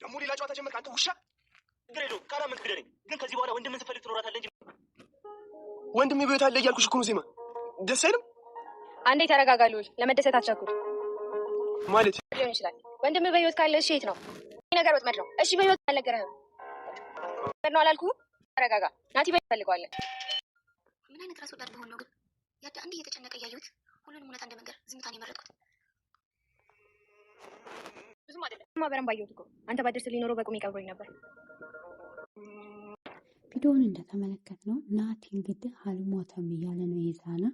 ደግሞ ሌላ ጨዋታ ጀመርክ አንተ ውሻ። ግሬዶ ካላመንክ ግደለኝ፣ ግን ከዚህ በኋላ ወንድምን ስትፈልግ ትኖራታለህ እንጂ ወንድሜ በህይወት አለ እያልኩሽ እኮ ነው። ዜማ ደስ አይልም? አንዴ ተረጋጋሉል። ለመደሰት አትቸኩል። ማለት ሊሆን ይችላል ወንድምህ በህይወት ካለ እሺ፣ የት ነው ነገር ወጥመድ ነው። እሺ በህይወት አልነገረህም ነው አላልኩህም? ተረጋጋ። ናቲ በህይወት ፈልገዋለን። ምን አይነት ራስ ወዳድ በሆን ነው ግን ያዳ አንዴ እየተጨነቀ እያየሁት ሁሉንም እውነታ እንደመንገር ዝምታን የመረጥኩት። ብዙም አይደለም ማበረም ባየሁት እኮ አንተ ባደርስ ሊኖረው በቁም ይቀብሮኝ ነበር። ቪዲዮውን እንደተመለከትነው ናቲ እንግዲህ አልሞተም እያለ ነው የዛና።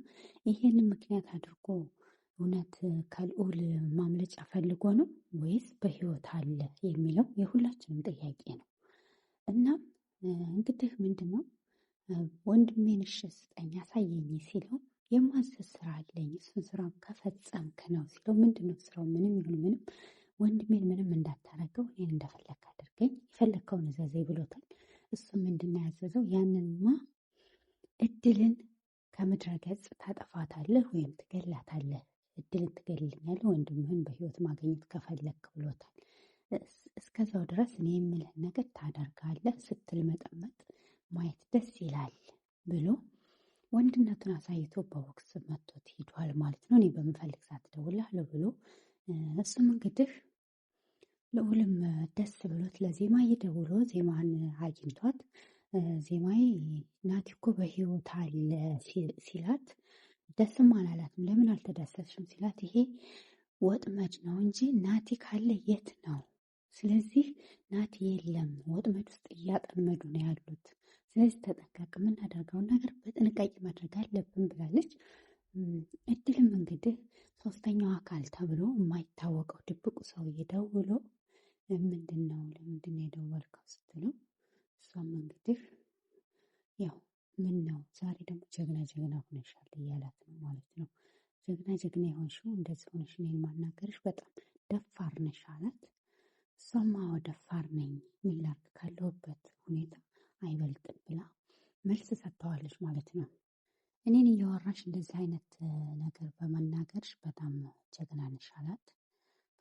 ይሄንን ምክንያት አድርጎ እውነት ከልዑል ማምለጫ ፈልጎ ነው ወይስ በህይወት አለ የሚለው የሁላችንም ጥያቄ ነው። እና እንግዲህ ምንድነው ወንድሜን እሺ ስጠኝ አሳየኝ ሲለው የማዘዝ ስራ አለኝ እሱን ስራ ከፈጸምክ ነው ሲለው፣ ምንድነው ስራው? ምንም ይሁን ምንም ወንድሜን ምንም እንዳታረገው እኔን እንደፈለክ አድርገኝ የፈለግከውን እዘዘኝ ብሎታል። እሱ ምንድነው ያዘዘው? ያንንማ እድልን ከምድረ ገጽ ታጠፋታለህ ወይም ትገላታለህ፣ እድልን ትገልልኛለህ ወንድምህን በህይወት ማግኘት ከፈለክ ብሎታል። እስከዛው ድረስ እኔ የምልህን ነገር ታደርጋለህ፣ ስትል መጠመጥ ማየት ደስ ይላል ብሎ ወንድነቱን አሳይቶ በቦክስ መቶት ሂዷል ማለት ነው። እኔ በምፈልግ ሰዓት እደውልልሃለሁ ብሎ እሱም እንግዲህ ልዑልም ደስ ብሎት ለዜማዬ ደውሎ ዜማን አግኝቷት ዜማዬ ናቲ እኮ በህይወት አለ ሲላት ደስም አላላትም። ለምን አልተደሰትሽም ሲላት ይሄ ወጥመድ ነው እንጂ ናቲ ካለ የት ነው? ስለዚህ ናቲ የለም፣ ወጥመድ ውስጥ እያጠመዱ ነው ያሉት። ስለዚህ ተጠንቀቅ፣ የምናደርገውን ነገር በጥንቃቄ ማድረግ አለብን ብላለች። እድልም እንግዲህ ሶስተኛው አካል ተብሎ የማይታወቀው ድብቁ ሰውዬ ደውሎ ለምንድን ነው የደወልከው ስትለው እሷም እንግዲህ ያው ምን ነው ዛሬ ደግሞ ጀግና ሆነሻል እያላት ነው ማለት ነው። ጀግና የሆንሽው እንደዚህ ሆነሽ እኔን ማናገርሽ በጣም ደፋር ነሽ አላት። እሷም አዎ ደፋር ነኝ፣ ምን ላድርግ ካለሁበት ሁኔታ አይበልጥም ብላ መልስ ሰጥተዋለች ማለት ነው። እኔን እያወራሽ እንደዚህ አይነት ነገር በመናገርሽ በጣም ጀግና ነሽ አላት።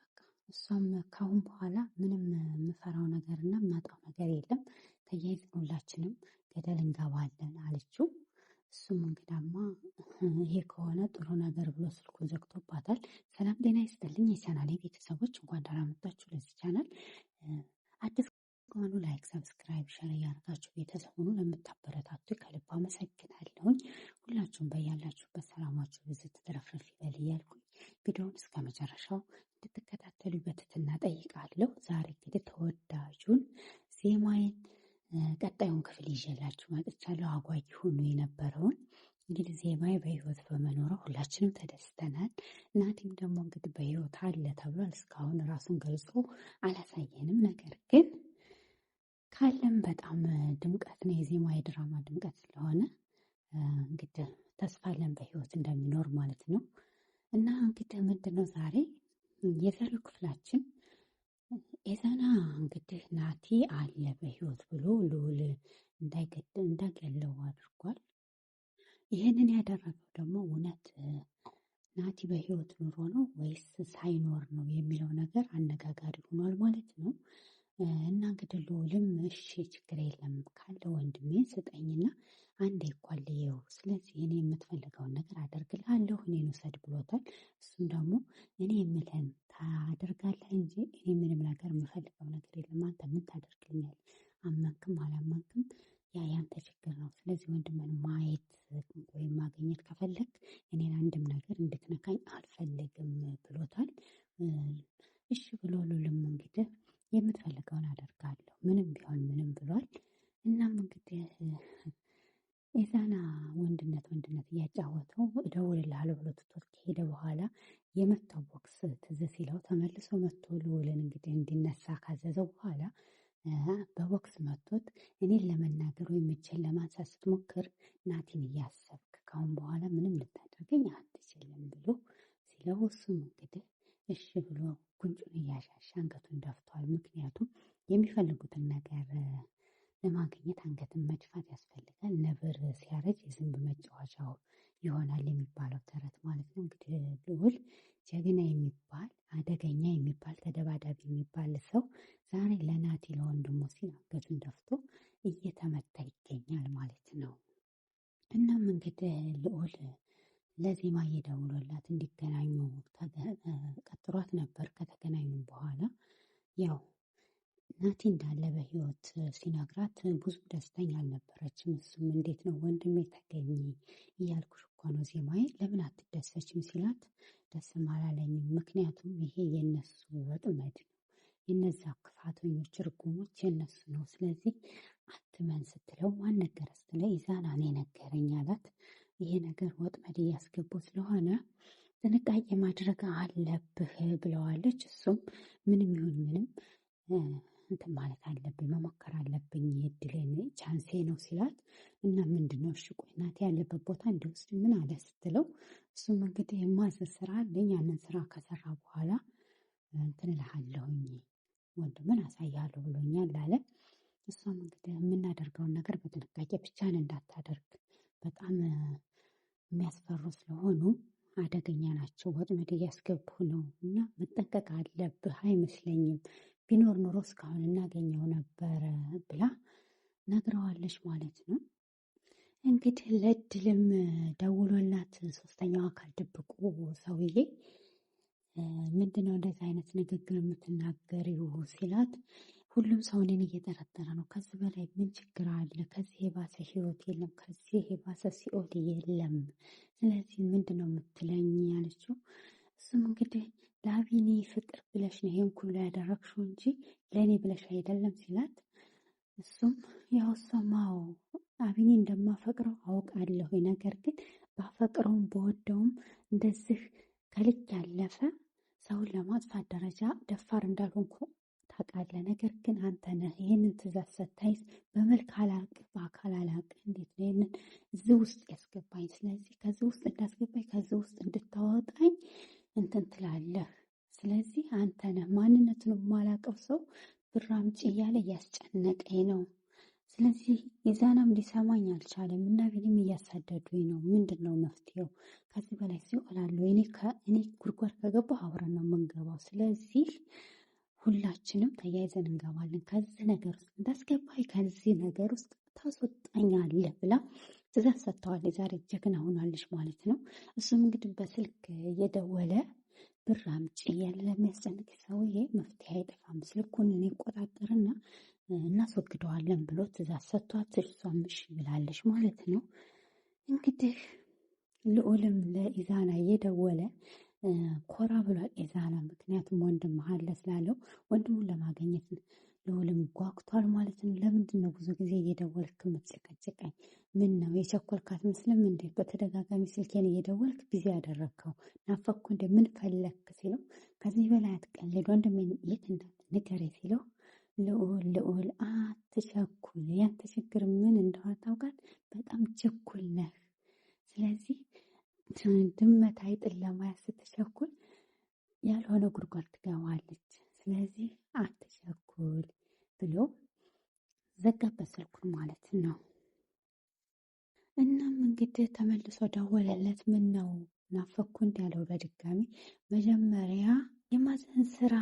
በቃ እሷም ካሁን በኋላ ምንም የምፈራው ነገርና የማጣው ነገር የለም፣ ተያይዘን ሁላችንም ገደል እንገባለን አለችው። እሱም እንግዳማ ይሄ ከሆነ ጥሩ ነገር ብሎ ስልኩን ዘግቶባታል። ሰላም ጤና ይስጥልኝ የቻናሌ ቤተሰቦች፣ እንኳን ደህና መጣችሁ። ለዚህ ቻናል አዲስ ከሆኑ ላይክ፣ ሰብስክራይብ፣ ሸር እያደረጋችሁ ቤተሰብ ሁኑ። ለምታበረታቱ ከልብ አመሰግናለሁኝ። ሁላችሁም በያላችሁበት ሰላማችሁ ብዙ ትረፍረፍ ይበል እያልኩኝ ቪዲዮውን እስከ መጨረሻው እንድትከታተሉ በትህትና ጠይቃለሁ። ዛሬ እንግዲህ ተወዳጁን ዜማዬን ቀጣዩን ክፍል ይዤላችሁ መጥቻለሁ። አጓጊ ሆኖ የነበረውን እንግዲህ ዜማዬ በህይወት በመኖሯ ሁላችንም ተደስተናል። ናቲም ደግሞ እንግዲህ በህይወት አለ ተብሏል። እስካሁን ራሱን ገልጾ አላሳየንም። ነገር ግን ካለም በጣም ድምቀት ነው፣ የዜማ የድራማ ድምቀት ስለሆነ እንግዲህ ተስፋ አለን በህይወት እንደሚኖር ማለት ነው። እና እንግዲህ ምንድነው ዛሬ የዛሬው ክፍላችን ኤዛና እንግዲህ ናቲ አለ በህይወት ብሎ ልዑል እንዳገለው አድርጓል። ይህንን ያደረገው ደግሞ እውነት ናቲ በህይወት ኑሮ ነው ወይስ ሳይኖር ነው የሚለው ነገር አነጋጋሪ ሆኗል ማለት ነው። እና እንግዲህ ልዑልም እሺ ችግር የለም ካለ ወንድሜን ስጠኝና አንዴ እኳን ልየው፣ ስለዚህ እኔ የምትፈልገውን ነገር አደርግልሃለሁ፣ እኔን ውሰድ ብሎታል። እሱም ደግሞ እኔ የምልህን ታደርጋለህ እንጂ እኔ ምንም ነገር የምፈልገው ነገር የለም፣ አንተ ምን ታደርግልኛል? አመንክም አላመንክም ያ ያንተ ችግር ነው። ስለዚህ ወንድምን ማየት ወይም ማግኘት ከፈለግ እኔን አንድም ነገር እንድትነካኝ አልፈልግም ብሎታል። እሺ ብሎ ልዑልም እንግዲህ የምትፈልገውን አደርጋለሁ ምንም ቢሆን ምንም ብሏል። እናም እንግዲህ ኤዛና ወንድነት እያጫወተው እደውልልሃለሁ ብሎ ትቶት ከሄደ በኋላ የመታው ቦክስ ትዝ ሲለው ተመልሶ መጥቶ ልዑልን እንግዲህ እንዲነሳ ካዘዘው በኋላ በቦክስ መቶት እኔን ለመናገር ወይም እጄን ለማንሳት ስትሞክር ናቲን እያሰብክ ካሁን በኋላ ምንም ልታደርገኝ አትችልም ብሎ ሲለው እሱም እንግዲህ እሺ ብሎ ጉንጩን እያሻሸ አንገቱን ደፍቷል። ምክንያቱም የሚፈልጉትን ነገር ለማግኘት አንገትን መድፋት ያስፈልጋል። ነብር ሲያረጅ የዝንብ መጫወቻው ይሆናል የሚባለው ተረት ማለት ነው። እንግዲህ ልዑል ጀግና የሚባል አደገኛ የሚባል ተደባዳቢ የሚባል ሰው ዛሬ ለናቲ ለወንድሙ ሲል አንገቱን ደፍቶ እየተመታ ይገኛል ማለት ነው። እናም እንግዲህ ልዑል ለዜማ እየደውሎላት እንዲገናኙ ቀጥሯት ነበር። ከተገናኙ በኋላ ያው ናቲ እንዳለ በህይወት ሲነግራት ብዙ ደስተኛ አልነበረችም። እሱም እንዴት ነው ወንድሜ ተገኘ እያልኩሽ እኮ ነው ዜማዬ ለምን አትደሰችም ሲላት ደስም አላለኝም። ምክንያቱም ይሄ የነሱ ወጥመድ ነው፣ የነዛ ክፋተኞች ርጉሞች የነሱ ነው። ስለዚህ አትመን ስትለው ማን ነገረ ስትለው ኢዛና እኔ ነገረኝ አላት። ይሄ ነገር ወጥመድ እያስገቡ ስለሆነ ጥንቃቄ ማድረግ አለብህ ብለዋለች። እሱም ምንም ይሁን ምንም እንትን ማለት አለብኝ መሞከር አለብኝ የእድሌን ቻንሴ ነው ሲላት እና ምንድነው እሺ ቆይ ናቲ ያለበት ቦታ እንዲወስድ ምን አለ ስትለው እሱም እንግዲህ የማዘዝ ስራ አለኝ ያንን ስራ ከሰራ በኋላ እንትን እልሃለሁኝ ወንድምን አሳያለሁ ብሎኛል አለ። እሷም እንግዲህ የምናደርገውን ነገር በጥንቃቄ ብቻን እንዳታደርግ በጣም የሚያስፈሩ ስለሆኑ አደገኛ ናቸው፣ ወጥመድ እያስገቡ ነው እና መጠንቀቅ አለብህ አይመስለኝም ቢኖር ኖሮ እስካሁን እናገኘው ነበረ ብላ ነግረዋለች ማለት ነው። እንግዲህ ለእድልም ደውሎላት ሶስተኛው አካል ድብቁ ሰውዬ ምንድነው እንደዚህ አይነት ንግግር የምትናገሪው ሲላት ሁሉም ሰው እኔን እየጠረጠረ ነው። ከዚህ በላይ ምን ችግር አለ? ከዚህ የባሰ ህይወት የለም፣ ከዚህ የባሰ ሲኦል የለም። ስለዚህ ምንድን ነው የምትለኝ ያለችው። እሱም እንግዲህ ለአቢኒ ፍቅር ብለሽ ነው ይሄን ሁሉ ያደረግሽው እንጂ ለእኔ ብለሽ አይደለም ሲላት፣ እሱም ያው ሰማው አቢኒ እንደማፈቅረው አውቃለሁ። ነገር ግን ባፈቅረውም በወደውም እንደዚህ ከልክ ያለፈ ሰውን ለማጥፋት ደረጃ ደፋር እንዳልሆንኩ ታውቃለህ። ነገር ግን አንተ ነህ ይህንን ትእዛዝ ሰታይስ በመልክ አላቅ በአካል አላቅ እንዴት ነው ይህንን እዚህ ውስጥ ያስገባኝ? ስለዚህ ከዚህ ውስጥ እንዳስገባኝ ከዚህ ውስጥ እንድታወጣኝ እንትን ትላለህ። ስለዚህ አንተ ነህ ማንነቱን የማላውቀው ሰው ብር አምጪ እያለ እያስጨነቀኝ ነው። ስለዚህ ኢዛናም ሊሰማኝ አልቻለም እና ቢኒም እያሳደዱኝ ነው። ምንድን ነው መፍትሄው? ከዚህ በላይ ሲኦላለሁ እኔ ጉድጓድ ከገባሁ አብረን ነው የምንገባው። ስለዚህ ሁላችንም ተያይዘን እንገባለን። ከዚህ ነገር ውስጥ እንዳስገባኝ ከዚህ ነገር ውስጥ ታስወጣኛለህ ብላ ትእዛዝ ሰጥተዋለች። ዛሬ ጀግና ሆናለች ማለት ነው። እሱም እንግዲህ በስልክ እየደወለ ብር አምጪ እያለ ለሚያስጨንቅ ሰውዬ መፍትሄ አይጠፋም፣ ስልኩን እኔ እቆጣጠርና እናስወግደዋለን ብሎ ትእዛዝ ሰጥቷት እሷም እሺ ብላለች ማለት ነው። እንግዲህ ልዑልም ለኢዛና እየደወለ ኮራ ብሏል ኢዛና። ምክንያቱም ወንድም አለ ስላለው ወንድሙን ለማግኘት ልዑልም ጓጉቷል ማለት ነው። ለምንድን ነው ብዙ ጊዜ እየደወልክ የምትጨቀጭቀኝ? ምን ነው የቸኮልካት መስለም እንዴ? በተደጋጋሚ ስልኬን እየደወልክ ቢዚ ያደረግከው ናፈኩ እንደ ምን ፈለክ ሲለው ከዚህ በላይ አትቀልድ ወንድሜን የት እንዳለ ንገረኝ ሲለው ልዑል አትቸኩል፣ ያንተ ችግር ምን እንደሆነ ታውቃል፣ በጣም ችኩል ነህ። ስለዚህ ድመት አይጥን ለማያት ስትቸኩል ያልሆነ ጉድጓድ ትገባለች። ስለዚህ አትቸኩል ብሎ ዘጋበት ስልኩን ማለት ነው። እናም እንግዲህ ተመልሶ ደወለለት። ምን ነው ናፈኩ እንዳለው በድጋሚ መጀመሪያ የማዘን ስራ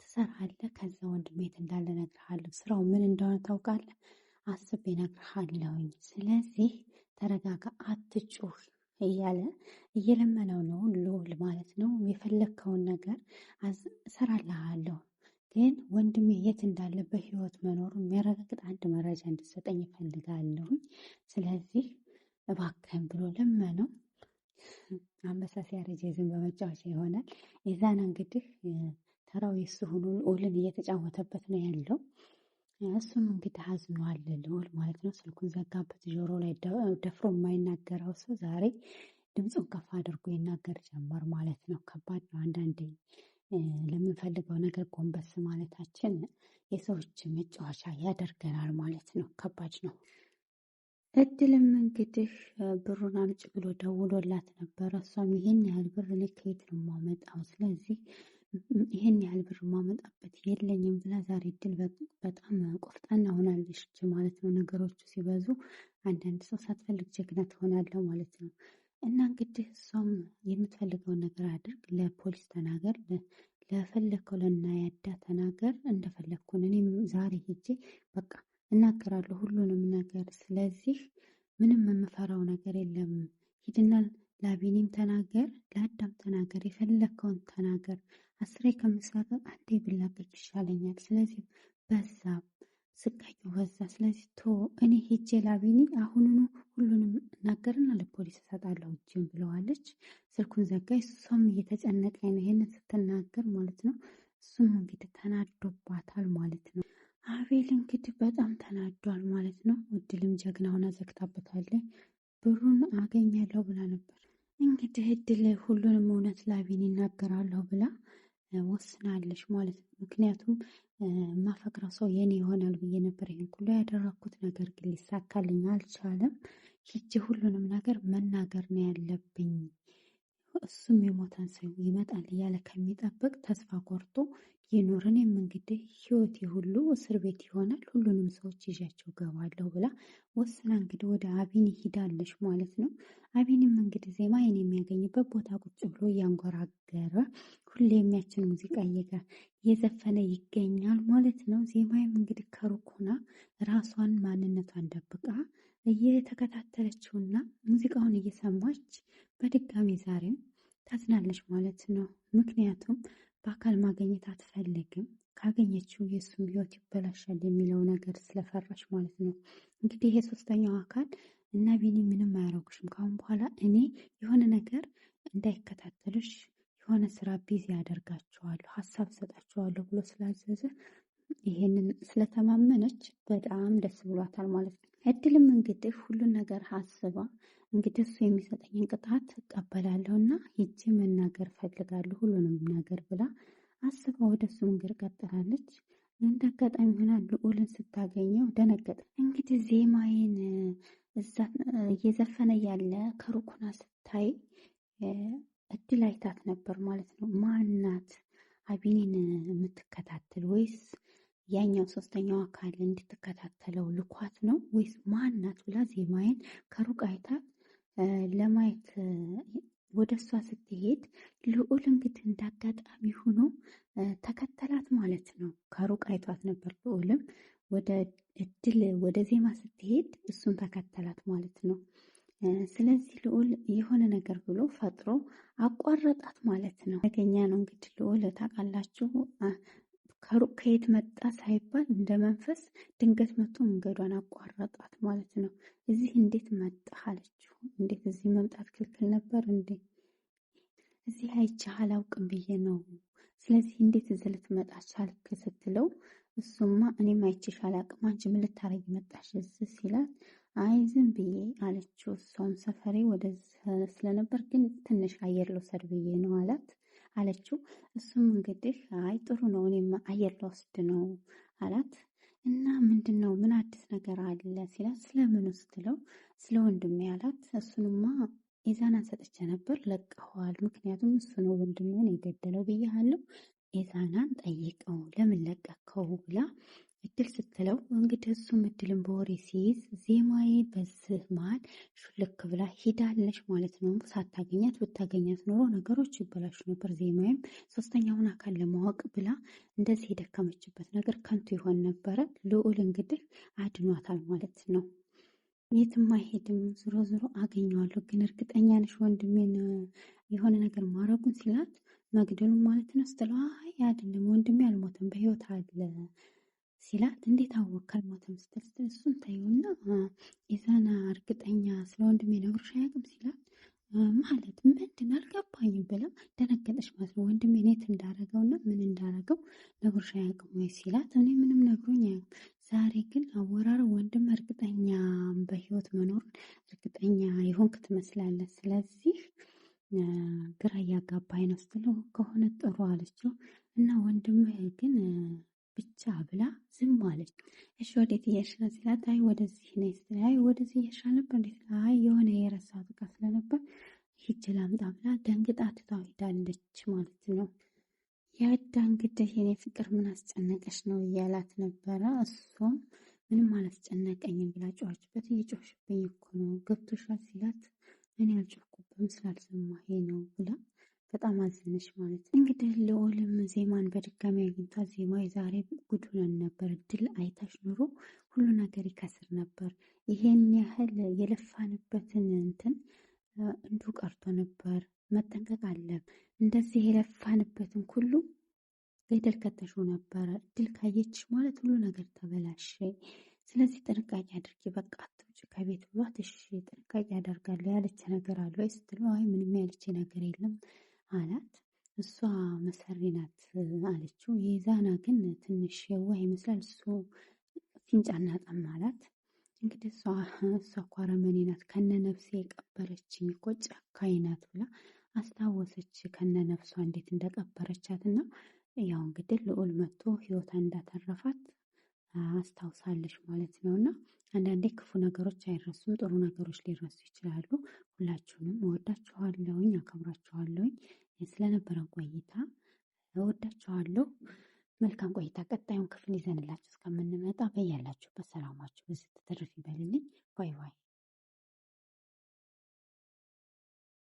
ትሰራለህ፣ ከዛ ወንድሜ የት እንዳለ እነግርሃለሁ፣ ስራው ምን እንደሆነ ታውቃለህ፣ አስቤ እነግርሃለሁኝ። ስለዚህ ተረጋጋ፣ አትጩህ እያለ እየለመነው ነው ልዑል ማለት ነው። የፈለግከውን ነገር እሰራልሃለሁ፣ ግን ወንድሜ የት እንዳለ በህይወት መኖሩ የሚያረጋግጥ አንድ መረጃ እንድትሰጠኝ እፈልጋለሁኝ። ስለዚህ እባክህን ብሎ ለመነው። አንበሳ ሲያረጅ ዝም በመጫወቻ ይሆናል። የዛን እንግዲህ ተራው የሱ ሆኖ ልዑልን እየተጫወተበት ነው ያለው። እሱም እንግዲህ አዝኗል ልዑል ማለት ነው። ስልኩን ዘጋበት። ጆሮ ላይ ደፍሮ የማይናገረው ሰው ዛሬ ድምፁን ከፍ አድርጎ ይናገር ጀመር ማለት ነው። ከባድ ነው። አንዳንዴ ለምንፈልገው ነገር ጎንበስ ማለታችን የሰዎች መጫወቻ ያደርገናል ማለት ነው። ከባድ ነው። እድልም እንግዲህ ብሩን አምጪ ብሎ ደውሎላት ነበረ። እሷም ይህን ያህል ብር እኔ ከየት ነው የማመጣው? ስለዚህ ይህን ያህል ብር ማመጣበት የለኝም ብላ ዛሬ እድል በጣም ቆፍጣና ሆናለች ማለት ነው። ነገሮቹ ሲበዙ አንዳንድ ሰው ሳትፈልግ ጀግና ትሆናለህ ማለት ነው። እና እንግዲህ እሷም የምትፈልገውን ነገር አድርግ፣ ለፖሊስ ተናገር፣ ለፈለግከው ለናያዳ ተናገር፣ እንደፈለግኩን እኔም ዛሬ ሄጄ በቃ እናገራለሁ ሁሉንም ነገር። ስለዚህ ምንም የምፈራው ነገር የለም። ሂድና ለአቢኒም ተናገር፣ ለአዳም ተናገር፣ የፈለግከውን ተናገር። አስሬ ከምሰራ አንዴ ብላቀቅ ይሻለኛል። ስለዚህ በዛ ስቃዩ በዛ። ስለዚህ እኔ ሄጄ ላቢኒ አሁኑኑ ሁሉንም እናገርና ለፖሊስ እሰጣለሁ እጅን ብለዋለች። ስልኩን ዘጋይ። እሷም እየተጨነቀኝ ነው ይሄንን ስትናገር ማለት ነው። እሱም እንግዲህ ተናዶባታል ማለት ነው። አቤል እንግዲህ በጣም ተናዷል ማለት ነው። እድልም ጀግና ሆና ዘግታበታለች። ብሩን አገኛለሁ ብላ ነበር እንግዲህ እድል ሁሉንም እውነት ላቢኒ ይናገራለሁ ብላ ወስናለች ማለት ነው። ምክንያቱም ማፈቅረው ሰው የኔ ይሆናል ብዬ ነበር ይሄን ሁሉ ያደረኩት፣ ነገር ግን ሊሳካልኝ አልቻለም። ሂጄ ሁሉንም ነገር መናገር ነው ያለብኝ። እሱም የሞተን ሰው ይመጣል እያለ ከሚጠብቅ ተስፋ ቆርጦ ይኖር፣ እኔም እንግዲህ ህይወቴ ሁሉ እስር ቤት ይሆናል፣ ሁሉንም ሰዎች ይዣቸው ገባለሁ ብላ ወስና እንግዲህ ወደ አቢኒ ሂዳለች ማለት ነው። አቢኒም እንግዲህ ዜማዬን የሚያገኝበት ቦታ ቁጭ ብሎ እያንጎራገረ ሁሌ የሚያችን ሙዚቃ እየዘፈነ ይገኛል ማለት ነው። ዜማዬም እንግዲህ ከሩቅ ሆና ራሷን ማንነቷን ደብቃ እየተከታተለችውና ሙዚቃውን እየሰማች በድጋሚ ዛሬም ታዝናለች ማለት ነው። ምክንያቱም በአካል ማግኘት አትፈልግም። ካገኘችው የእሱም ህይወት ይበላሻል የሚለው ነገር ስለፈራች ማለት ነው። እንግዲህ ይሄ ሶስተኛው አካል እና ቢኒ ምንም አያረጉሽም፣ ካሁን በኋላ እኔ የሆነ ነገር እንዳይከታተልሽ የሆነ ስራ ቢዚ ያደርጋቸዋለሁ፣ ሀሳብ ሰጣቸዋለሁ ብሎ ስላዘዘ ይሄንን ስለተማመነች በጣም ደስ ብሏታል ማለት ነው። እድልም እንግዲህ ሁሉን ነገር አስባ እንግዲህ እሱ የሚሰጠኝን ቅጣት እቀበላለሁ እና ሂጄ መናገር ፈልጋለሁ ሁሉንም ነገር ብላ አስባ ወደ እሱ መንገድ ቀጥላለች። እንደ አጋጣሚ ሆና ልዑልን ስታገኘው ደነገጠ። እንግዲህ ዜማዬን እዛ እየዘፈነ ያለ ከሩቅ ሆና ስታይ እድል አይታት ነበር ማለት ነው። ማናት አቢኒን የምትከታተል ወይስ ያኛው ሶስተኛው አካል እንድትከታተለው ልኳት ነው ወይስ ማናት ብላ ዜማዬን ከሩቅ አይታት ለማየት ወደ እሷ ስትሄድ ልዑል እንግዲህ እንዳጋጣሚ ሆኖ ተከተላት ማለት ነው። ከሩቅ አይቷት ነበር ልዑልም ወደ እድል ወደ ዜማ ስትሄድ እሱን ተከተላት ማለት ነው። ስለዚህ ልዑል የሆነ ነገር ብሎ ፈጥሮ አቋረጣት ማለት ነው። ነገኛ ነው እንግዲህ ልዑል ታውቃላችሁ፣ ከሩቅ ከየት መጣ ሳይባል እንደ መንፈስ ድንገት መጥቶ መንገዷን አቋረጣት ማለት ነው። እዚህ እንዴት መጣህ አለችው። እንዴት እዚህ መምጣት ክልክል ነበር እንዴ? እዚህ አይቼህ አላውቅም ብዬ ነው። ስለዚህ እንዴት እዚህ ልትመጣ ቻልክ ስትለው እሱማ እኔም አይቼሽ አላውቅም፣ አንቺ ምን ልታረጊ መጣሽ እዚህ ሲላት አይ ዝም ብዬ አለችው። እሷም ሰፈሬ ወደዚህ ስለነበር ግን ትንሽ አየር ልውሰድ ብዬ ነው አለችው። እሱም እንግዲህ አይ ጥሩ ነው እኔም አየር ልወስድ ነው አላት። እና ምንድን ነው ምን አዲስ ነገር አለ ሲላት ስለምኑ ስትለው ስለ ወንድሜ አላት። እሱንማ ኢዛናን ሰጥቼ ነበር ለቀኸዋል፣ ምክንያቱም እሱ ነው ወንድሜን የገደለው ብያለሁ፣ ኢዛናን ጠይቀው ለምን ለቀከው ብላ እድል ስትለው እንግዲህ እሱም እድልን በወሬ ሲይዝ ዜማዬ በዚህ መሀል ሹልክ ብላ ሂዳለች ማለት ነው። ሳታገኛት ብታገኛት ኖሮ ነገሮች ይበላሹ ነበር። ዜማዬም ሶስተኛውን አካል ለማወቅ ብላ እንደዚህ የደከመችበት ነገር ከንቱ ይሆን ነበረ። ልዑል እንግዲህ አድኗታል ማለት ነው። የትም አይሄድም፣ ዞሮ ዞሮ አገኘዋለሁ፣ ግን እርግጠኛ ነሽ ወንድሜን የሆነ ነገር ማድረጉን ሲላት መግደሉን ማለት ነው ስትለው አይ አይደለም ወንድሜ አልሞተም በህይወት አለ ሲላት እንዴት አወቅ አልሞተም ስትል እሱን ታየውና ኢዛና እርግጠኛ ስለ ወንድሜ ነግሮሽ አያውቅም ሲላት ማለት ምንድን አልገባኝም ብላ ደነገጠች ማለት ነው። ወንድሜ የት እንዳረገውና ምን እንዳረገው ነግሮሽ አያውቅም ወይ ሲላት እኔ ምንም ነግሮኝ አያውቅም፣ ዛሬ ግን አወራር ወንድም እርግጠኛ በህይወት መኖሩን እርግጠኛ የሆንክ ትመስላለህ፣ ስለዚህ ግራ እያጋባኝ ነው ስትለው ከሆነ ጥሩ አለችው። እና ወንድምህ ግን ብቻ ብላ ዝም አለች። እሺ ወዴት እየሄድሽ ነው ሲላት አይ ወደዚህ ነኝ ስትል አይ ወደዚህ እየሄድሽ አልነበር እንዴት? አይ የሆነ የረሳሁት ዕቃ ስለነበር ሂጅ ላምጣ ብላ ደንግጣ ትታው ሄዳለች ማለት ነው። ያዳ እንግዲህ የኔ ፍቅር ምን አስጨነቀሽ ነው እያላት ነበረ። እሷም ምንም አላስጨነቀኝም ብላ ጮኸችበት። እየጮሽብኝ እኮ ነው ገብቶሻል ሲላት እኔ አልጮህኩብም ስላልሰማሄ ነው ብላ በጣም አዘነች ማለት ነው። እንግዲህ ልዑልም ዜማን በድጋሚ አግኝቷ ዜማ የዛሬ ጉድ ሆነን ነበር፣ ድል አይታሽ ኑሮ ሁሉ ነገር ይከስር ነበር። ይሄን ያህል የለፋንበትን እንትን እንዲሁ ቀርቶ ነበር። መጠንቀቅ አለን። እንደዚህ የለፋንበትን ሁሉ ገደል ከተሹ ነበረ። ድል ካየችሽ ማለት ሁሉ ነገር ተበላሸ። ስለዚህ ጥንቃቄ አድርጊ፣ በቃ አትውጭ ከቤት ብሏት፣ እሺ ጥንቃቄ አደርጋለሁ ያለች ነገር አለ ወይ ስትለው አይ ምንም ያለች ነገር የለም አላት። እሷ መሰሪ ናት አለችው። የዛና ግን ትንሽ የዋህ ይመስላል። እሱ ፊንጫና ጠማ አላት። እንግዲህ እሷ እኮ አረመኔ ናት፣ ከነ ነፍሴ የቀበረችኝ እኮ ጨካኝ ናት ብላ አስታወሰች፣ ከነ ነፍሷ እንዴት እንደቀበረቻት እና ያው እንግዲህ ልዑል መጥቶ ህይወቷን እንዳተረፋት አስታውሳለች ማለት ነው። እና አንዳንዴ ክፉ ነገሮች አይረሱም፣ ጥሩ ነገሮች ሊረሱ ይችላሉ። ሁላችሁንም እወዳችኋለሁኝ፣ አከብራችኋለሁኝ። ስለነበረን ቆይታ እወዳችኋለሁ። መልካም ቆይታ። ቀጣዩን ክፍል ይዘንላችሁ እስከምንመጣ በያላችሁበት ሰላማችሁ ብዙ ትርፍ ይበልልኝ።